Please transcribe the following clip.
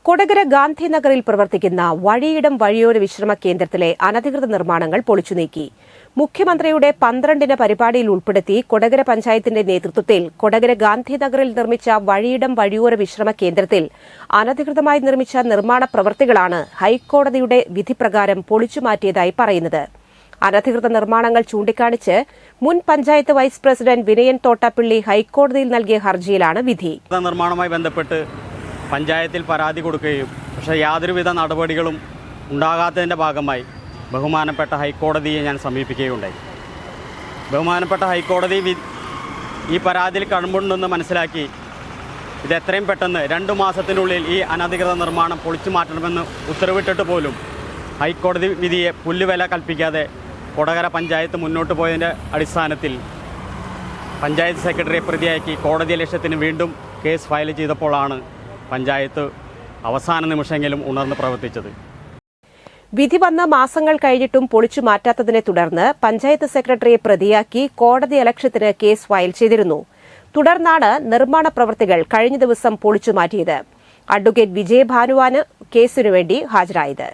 കൊടകര ഗാന്ധിനഗറിൽ പ്രവർത്തിക്കുന്ന വഴിയിടം വഴിയോര വിശ്രമ കേന്ദ്രത്തിലെ അനധികൃത നിർമ്മാണങ്ങൾ പൊളിച്ചുനീക്കി. മുഖ്യമന്ത്രിയുടെ 12 പരിപാടിയിൽ ഉൾപ്പെടുത്തി കൊടകര പഞ്ചായത്തിന്റെ നേതൃത്വത്തിൽ കൊടകര ഗാന്ധിനഗറിൽ നിർമ്മിച്ച വഴിയിടം വഴിയോര വിശ്രമ കേന്ദ്രത്തിൽ അനധികൃതമായി നിർമ്മിച്ച നിർമ്മാണ പ്രവൃത്തികളാണ് ഹൈക്കോടതിയുടെ വിധിപ്രകാരം പൊളിച്ചുമാറ്റിയതായി പറയുന്നത്. അനധികൃത നിർമ്മാണങ്ങൾ ചൂണ്ടിക്കാണിച്ച് മുൻ പഞ്ചായത്ത് വൈസ് പ്രസിഡന്റ് വിനയൻ തോട്ടാപ്പിള്ളി ഹൈക്കോടതിയിൽ നൽകിയ ഹർജിയിലാണ് വിധി. നിർമ്മാണവുമായി ബന്ധപ്പെട്ട് പഞ്ചായത്തിൽ പരാതി കൊടുക്കുകയും പക്ഷേ യാതൊരുവിധ നടപടികളും ഉണ്ടാകാത്തതിൻ്റെ ഭാഗമായി ബഹുമാനപ്പെട്ട ഹൈക്കോടതിയെ ഞാൻ സമീപിക്കുകയുണ്ടായി. ബഹുമാനപ്പെട്ട ഹൈക്കോടതി ഈ പരാതിയിൽ കഴമ്പുണ്ടെന്ന് മനസ്സിലാക്കി ഇത് എത്രയും പെട്ടെന്ന് 2 മാസത്തിനുള്ളിൽ ഈ അനധികൃത നിർമ്മാണം പൊളിച്ചു മാറ്റണമെന്ന് ഉത്തരവിട്ടിട്ട് പോലും ഹൈക്കോടതി വിധിയെ പുല്ലുവില കൽപ്പിക്കാതെ കൊടകര പഞ്ചായത്ത് മുന്നോട്ട് പോയതിൻ്റെ അടിസ്ഥാനത്തിൽ പഞ്ചായത്ത് സെക്രട്ടറിയെ പ്രതിയാക്കി കോടതി ലക്ഷ്യത്തിന് വീണ്ടും കേസ് ഫയൽ ചെയ്തപ്പോഴാണ് പഞ്ചായത്ത് അവസാന നിമിഷമെങ്കിലും ഉണർന്ന് പ്രവർത്തിച്ചത്. വിധി വന്ന മാസങ്ങൾ കഴിഞ്ഞിട്ടും പൊളിച്ചു മാറ്റാത്തതിനെ തുടർന്ന് പഞ്ചായത്ത് സെക്രട്ടറിയെ പ്രതിയാക്കി കോടതിയലക്ഷ്യത്തിന് കേസ് ഫയൽ ചെയ്തിരുന്നു. തുടർന്നാണ് നിർമ്മാണ പ്രവൃത്തികൾ കഴിഞ്ഞ ദിവസം പൊളിച്ചുമാറ്റിയത്. അഡ്വക്കേറ്റ് വിജയഭാനുവാണ് കേസിനുവേണ്ടി ഹാജരായത്.